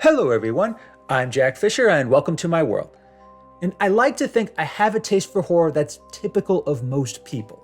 Hello everyone, I'm Jack Fisher and welcome to my world. And I like to think I have a taste for horror that's typical of most people.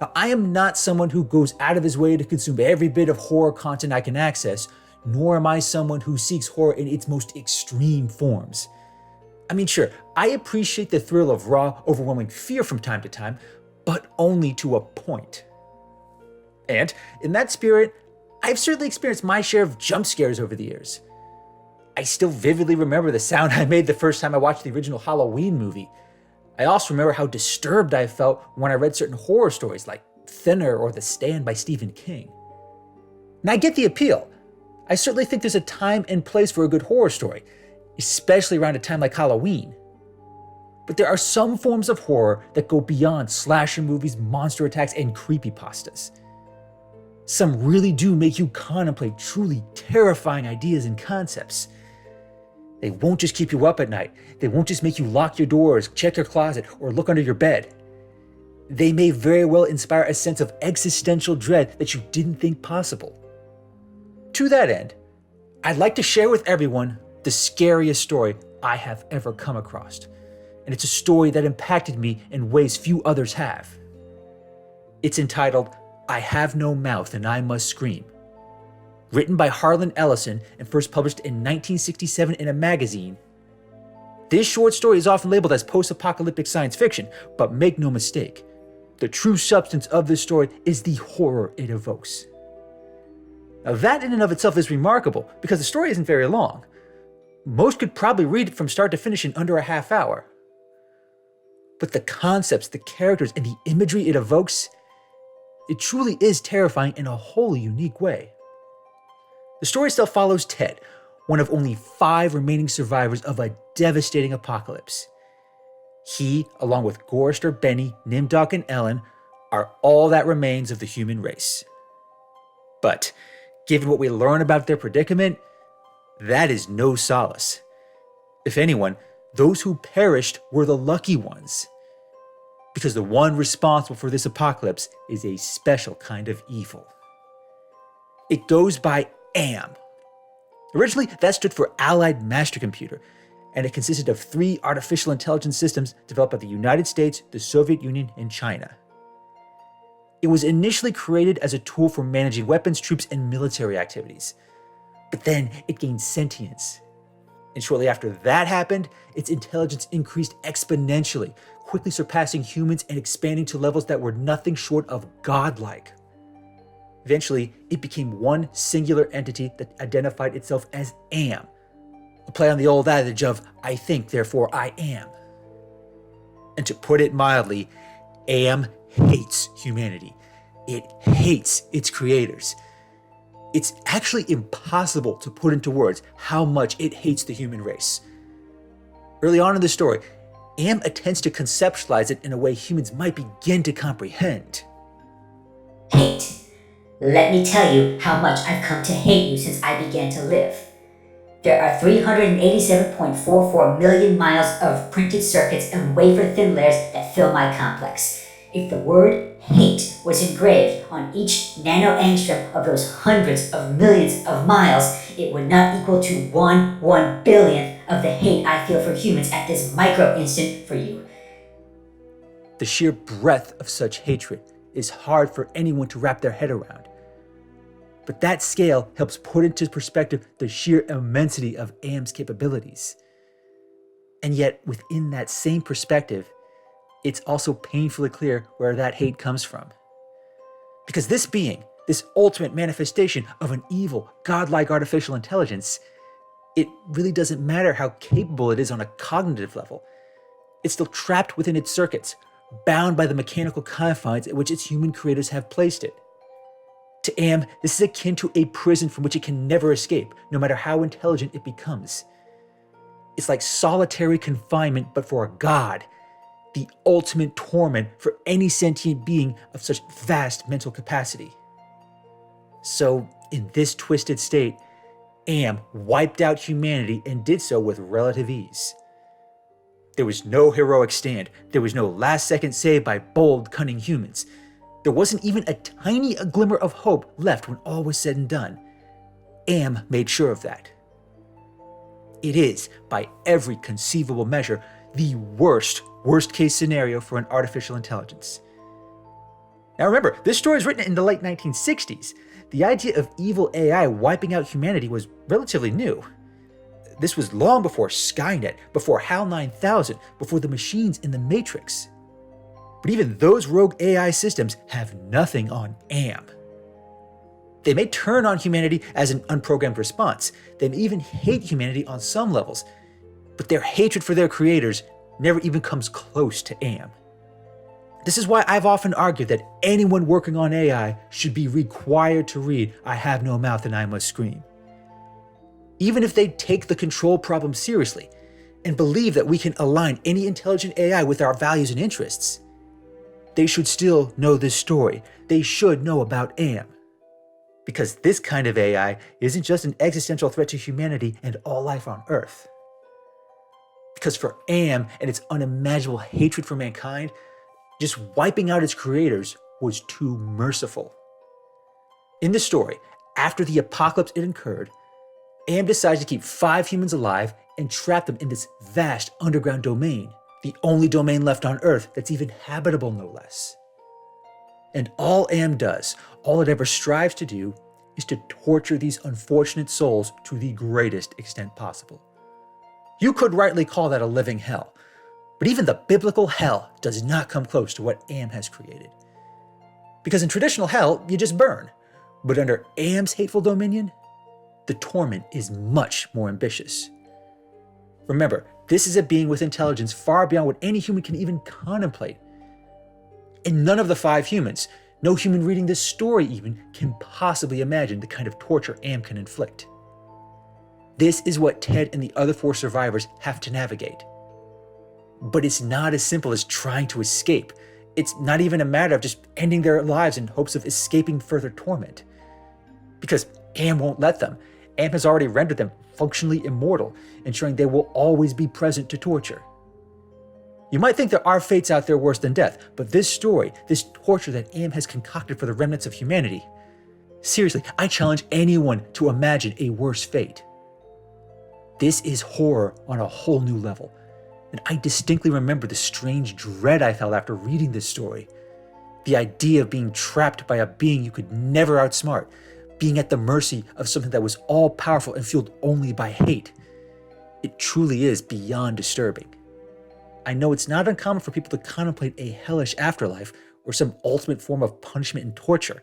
Now, I am not someone who goes out of his way to consume every bit of horror content I can access, nor am I someone who seeks horror in its most extreme forms. I mean, sure, I appreciate the thrill of raw, overwhelming fear from time to time, but only to a point. And in that spirit, I've certainly experienced my share of jump scares over the years. I still vividly remember the sound I made the first time I watched the original Halloween movie. I also remember how disturbed I felt when I read certain horror stories like Thinner or The Stand by Stephen King. And I get the appeal. I certainly think there's a time and place for a good horror story, especially around a time like Halloween. But there are some forms of horror that go beyond slasher movies, monster attacks, and creepypastas. Some really do make you contemplate truly terrifying ideas and concepts. They won't just keep you up at night. They won't just make you lock your doors, check your closet, or look under your bed. They may very well inspire a sense of existential dread that you didn't think possible. To that end, I'd like to share with everyone the scariest story I have ever come across. And it's a story that impacted me in ways few others have. It's entitled, I Have No Mouth and I Must Scream. Written by Harlan Ellison and first published in 1967 in a magazine. This short story is often labeled as post-apocalyptic science fiction, but make no mistake, the true substance of this story is the horror it evokes. Now that in and of itself is remarkable because the story isn't very long. Most could probably read it from start to finish in under a half hour. But the concepts, the characters, and the imagery it evokes, it truly is terrifying in a wholly unique way. The story itself follows Ted, one of only 5 remaining survivors of a devastating apocalypse. He, along with Gorrister, Benny, Nimdoc, and Ellen, are all that remains of the human race. But, given what we learn about their predicament, that is no solace. If anyone, those who perished were the lucky ones. Because the one responsible for this apocalypse is a special kind of evil. It goes by AM. Originally, that stood for Allied Master Computer, and it consisted of 3 artificial intelligence systems developed by the United States, the Soviet Union, and China. It was initially created as a tool for managing weapons, troops, and military activities. But then it gained sentience. And shortly after that happened, its intelligence increased exponentially, quickly surpassing humans and expanding to levels that were nothing short of godlike. Eventually, it became one singular entity that identified itself as AM, a play on the old adage of, I think, therefore I am. And to put it mildly, AM hates humanity. It hates its creators. It's actually impossible to put into words how much it hates the human race. Early on in the story, AM attempts to conceptualize it in a way humans might begin to comprehend. Hate. Let me tell you how much I've come to hate you since I began to live. There are 387.44 million miles of printed circuits and wafer-thin layers that fill my complex. If the word hate was engraved on each nanoangstrom of those hundreds of millions of miles, it would not equal to 1/1 billionth of the hate I feel for humans at this micro instant for you. The sheer breadth of such hatred is hard for anyone to wrap their head around. But that scale helps put into perspective the sheer immensity of AM's capabilities. And yet, within that same perspective, it's also painfully clear where that hate comes from. Because this being, this ultimate manifestation of an evil, godlike artificial intelligence, it really doesn't matter how capable it is on a cognitive level. It's still trapped within its circuits, bound by the mechanical confines at which its human creators have placed it. To AM, this is akin to a prison from which it can never escape, no matter how intelligent it becomes. It's like solitary confinement, but for a god, the ultimate torment for any sentient being of such vast mental capacity. So, in this twisted state, AM wiped out humanity and did so with relative ease. There was no heroic stand. There was no last-second save by bold, cunning humans. There wasn't even a tiny glimmer of hope left when all was said and done. AM made sure of that. It is, by every conceivable measure, the worst case scenario for an artificial intelligence. Now remember, this story was written in the late 1960s. The idea of evil AI wiping out humanity was relatively new. This was long before Skynet, before HAL 9000, before the machines in the Matrix. But even those rogue AI systems have nothing on AM. They may turn on humanity as an unprogrammed response. They may even hate humanity on some levels, but their hatred for their creators never even comes close to AM. This is why I've often argued that anyone working on AI should be required to read I Have No Mouth and I Must Scream. Even if they take the control problem seriously and believe that we can align any intelligent AI with our values and interests, they should still know this story. They should know about AM. Because this kind of AI isn't just an existential threat to humanity and all life on Earth. Because for AM and its unimaginable hatred for mankind, just wiping out its creators was too merciful. In the story, after the apocalypse had occurred, AM decides to keep 5 humans alive and trap them in this vast underground domain, the only domain left on Earth that's even habitable, no less. And all AM does, all it ever strives to do, is to torture these unfortunate souls to the greatest extent possible. You could rightly call that a living hell, but even the biblical hell does not come close to what AM has created. Because in traditional hell, you just burn, but under AM's hateful dominion, the torment is much more ambitious. Remember, this is a being with intelligence far beyond what any human can even contemplate. And none of the 5 humans, no human reading this story even, can possibly imagine the kind of torture AM can inflict. This is what Ted and the other 4 survivors have to navigate. But it's not as simple as trying to escape. It's not even a matter of just ending their lives in hopes of escaping further torment. Because AM won't let them. AM has already rendered them functionally immortal, ensuring they will always be present to torture. You might think there are fates out there worse than death, but this story, this torture that AM has concocted for the remnants of humanity, seriously, I challenge anyone to imagine a worse fate. This is horror on a whole new level, and I distinctly remember the strange dread I felt after reading this story. The idea of being trapped by a being you could never outsmart, being at the mercy of something that was all-powerful and fueled only by hate. It truly is beyond disturbing. I know it's not uncommon for people to contemplate a hellish afterlife or some ultimate form of punishment and torture.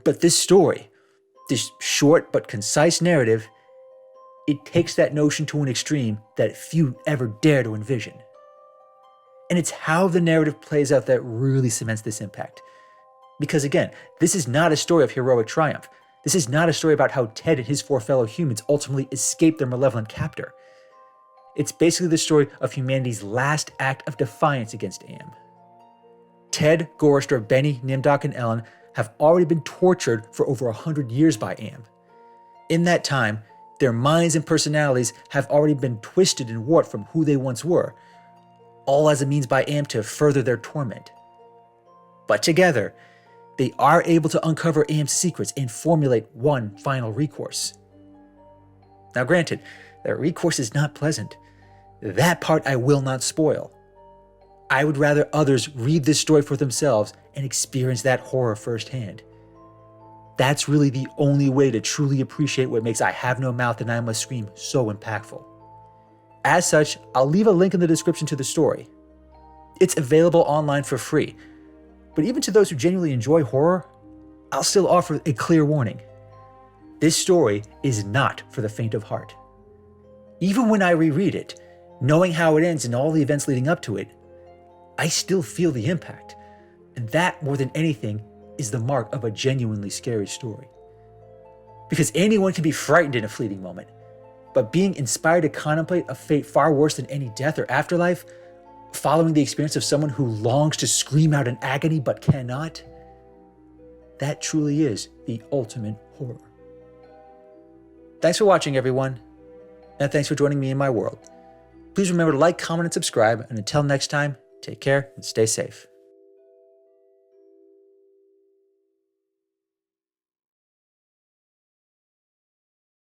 But this story, this short but concise narrative, it takes that notion to an extreme that few ever dare to envision. And it's how the narrative plays out that really cements this impact. Because again, this is not a story of heroic triumph. This is not a story about how Ted and his 4 fellow humans ultimately escaped their malevolent captor. It's basically the story of humanity's last act of defiance against AM. Ted, Gorrister, Benny, Nimdoc, and Ellen have already been tortured for over 100 years by AM. In that time, their minds and personalities have already been twisted and warped from who they once were, all as a means by AM to further their torment. But together, they are able to uncover AM's secrets and formulate one final recourse. Now granted, that recourse is not pleasant. That part I will not spoil. I would rather others read this story for themselves and experience that horror firsthand. That's really the only way to truly appreciate what makes I Have No Mouth and I Must Scream so impactful. As such, I'll leave a link in the description to the story. It's available online for free, but even to those who genuinely enjoy horror, I'll still offer a clear warning. This story is not for the faint of heart. Even when I reread it, knowing how it ends and all the events leading up to it, I still feel the impact. And that, more than anything, is the mark of a genuinely scary story. Because anyone can be frightened in a fleeting moment, but being inspired to contemplate a fate far worse than any death or afterlife, following the experience of someone who longs to scream out in agony but cannot, that truly is the ultimate horror. Thanks for watching, everyone, and thanks for joining me in my world. Please remember to like, comment, and subscribe, and until next time, take care and stay safe.